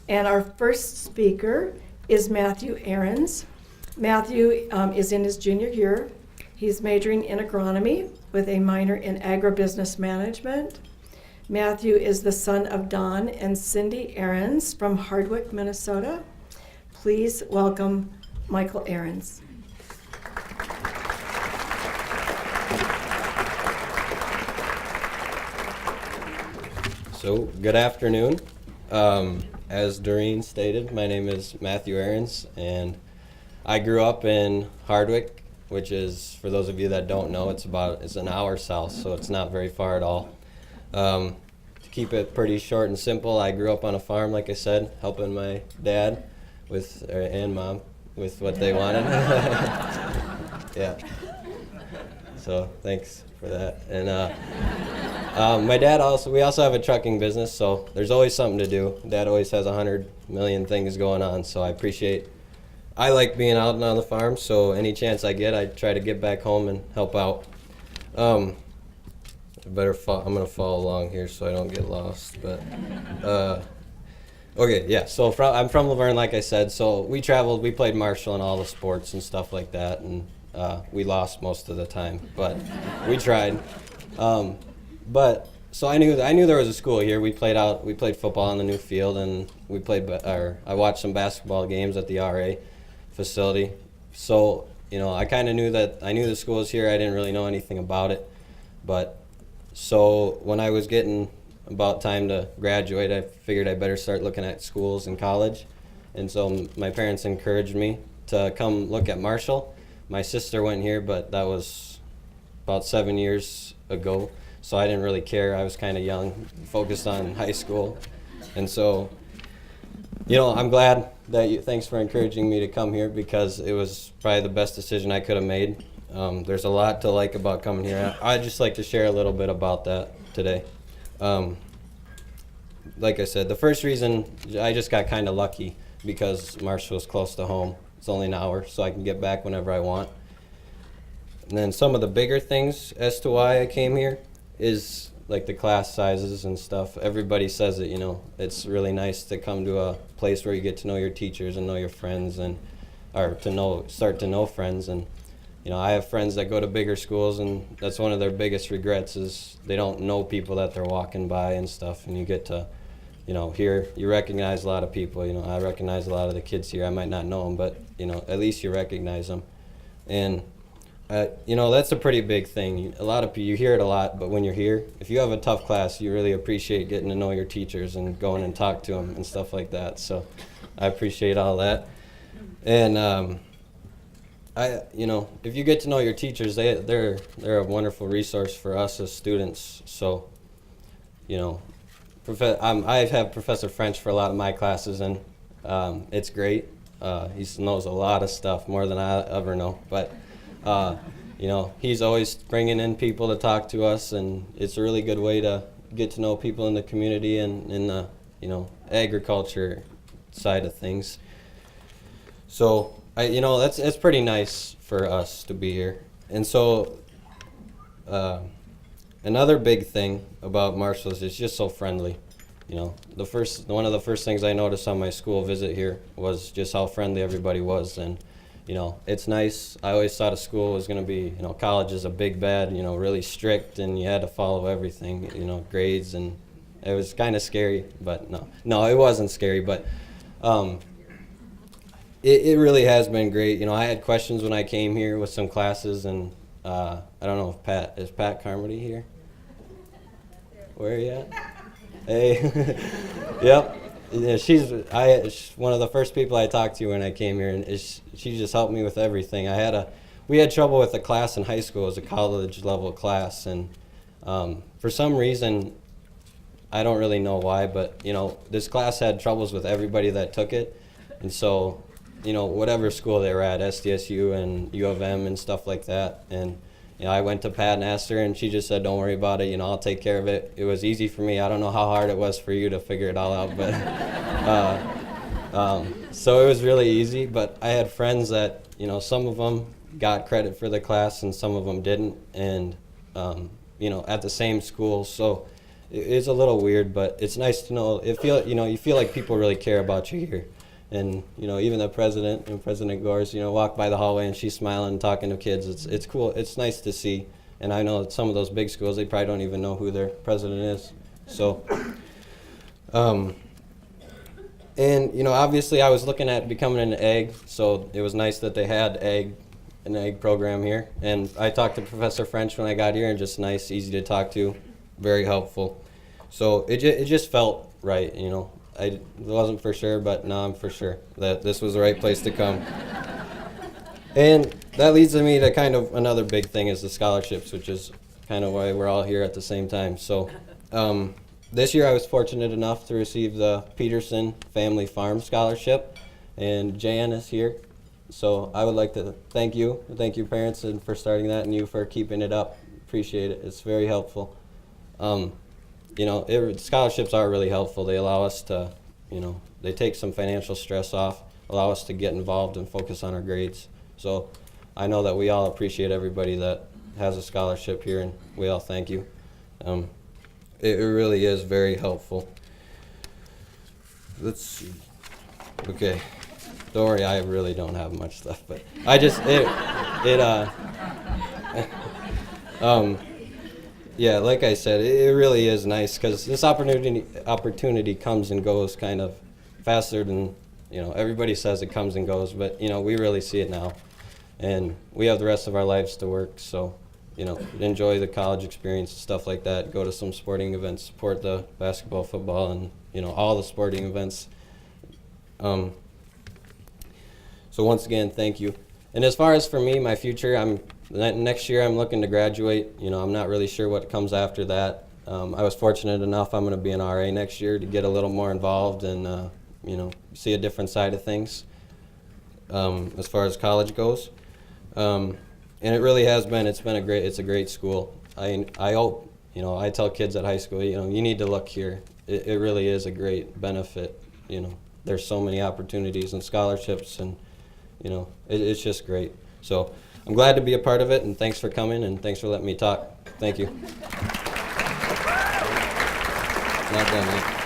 And our first speaker is Matthew Arends. Matthew is in his junior year. He's majoring in agronomy with a minor in agribusiness management. Matthew is the son of Don and Cindy Arends from Hardwick, Minnesota. Please welcome Michael Arends. So, good afternoon. As Doreen stated, my name is Matthew Arends, and I grew up in Hardwick, which is, for those of you that don't know, it's an hour south, so it's not very far at all. To keep it pretty short and simple, I grew up on a farm, like I said, helping my dad and mom with what they wanted. Yeah. So thanks for that. And my dad we also have a trucking business, so there's always something to do. Dad always has 100 million things going on, so I like being out and on the farm, so any chance I get, I try to get back home and help out. I'm going to follow along here so I don't get lost, but okay, yeah, so I'm from Laverne, like I said, so we played Marshall and all the sports and stuff like that, and we lost most of the time, but we tried. So I knew there was a school here. We played football on the new field, and I watched some basketball games at the RA facility. So, I kind of knew the school was here. I didn't really know anything about it. But so when I was getting about time to graduate, I figured I better start looking at schools in college. And so my parents encouraged me to come look at Marshall. My sister went here, but that was about 7 years ago. So I didn't really care. I was kind of young, focused on high school. And so, I'm glad thanks for encouraging me to come here, because it was probably the best decision I could have made. There's a lot to like about coming here. I'd just like to share a little bit about that today. Like I said, the first reason, I just got kind of lucky because Marshall's close to home. It's only an hour, so I can get back whenever I want. And then some of the bigger things as to why I came here is like the class sizes and stuff. Everybody says it, it's really nice to come to a place where you get to know your teachers and know your friends, start to know friends. And I have friends that go to bigger schools, and that's one of their biggest regrets is they don't know people that they're walking by and stuff. And you get to, here you recognize a lot of people. I recognize a lot of the kids here. I might not know them, but at least you recognize them. And that's a pretty big thing. A lot of people, you hear it a lot, but when you're here, if you have a tough class, you really appreciate getting to know your teachers and going and talk to them and stuff like that. So I appreciate all that. And if you get to know your teachers, they're a wonderful resource for us as students. So, I have Professor French for a lot of my classes, and it's great. He knows a lot of stuff, more than I ever know, but. He's always bringing in people to talk to us, and it's a really good way to get to know people in the community and in the, agriculture side of things. So, it's pretty nice for us to be here. And so, another big thing about Marshall is it's just so friendly. One of the first things I noticed on my school visit here was just how friendly everybody was, and it's nice. I always thought a school was going to be, college is a big bad, really strict, and you had to follow everything, grades, and it was kind of scary, but no, it wasn't scary, but it really has been great. I had questions when I came here with some classes, and I don't know if Pat Carmody here? Where are you at? Hey, yep. Yeah, she's one of the first people I talked to when I came here, and she just helped me with everything. We had trouble with a class in high school. It was a college level class, and for some reason, I don't really know why, but this class had troubles with everybody that took it, and so whatever school they were at, SDSU and U of M and stuff like that, and I went to Pat and asked her, and she just said, "Don't worry about it. I'll take care of it." It was easy for me. I don't know how hard it was for you to figure it all out, but so it was really easy. But I had friends that some of them got credit for the class and some of them didn't, and at the same school. So it's a little weird, but it's nice to know. You feel like people really care about you here. And, even the president and President Gores, walk by the hallway and she's smiling and talking to kids. It's cool. It's nice to see. And I know that some of those big schools, they probably don't even know who their president is. So, and, obviously I was looking at becoming an ag, so it was nice that they had an ag program here. And I talked to Professor French when I got here, and just nice, easy to talk to, very helpful. So it just felt right, I wasn't for sure, but now I'm for sure that this was the right place to come. And that leads me to kind of another big thing is the scholarships, which is kind of why we're all here at the same time. So this year I was fortunate enough to receive the Peterson Family Farm Scholarship, and Jan is here. So I would like to thank you parents, and for starting that, and you for keeping it up. Appreciate it. It's very helpful. Scholarships are really helpful. They allow us to, they take some financial stress off, allow us to get involved and focus on our grades. So I know that we all appreciate everybody that has a scholarship here, and we all thank you. It really is very helpful. Let's see. Okay. Don't worry, I really don't have much stuff, but I just, yeah, like I said, it really is nice because this opportunity comes and goes kind of faster than, everybody says it comes and goes, but, we really see it now. And we have the rest of our lives to work, so, enjoy the college experience and stuff like that. Go to some sporting events, support the basketball, football, and, all the sporting events. So once again, thank you. And as far as for me, my future, next year I'm looking to graduate. I'm not really sure what comes after that. I was fortunate enough I'm going to be an RA next year to get a little more involved and see a different side of things as far as college goes. And it really has been. It's a great school. I hope, I tell kids at high school, you need to look here. It really is a great benefit. There's so many opportunities and scholarships, and it's just great. So I'm glad to be a part of it, and thanks for coming, and thanks for letting me talk. Thank you. It's not done yet.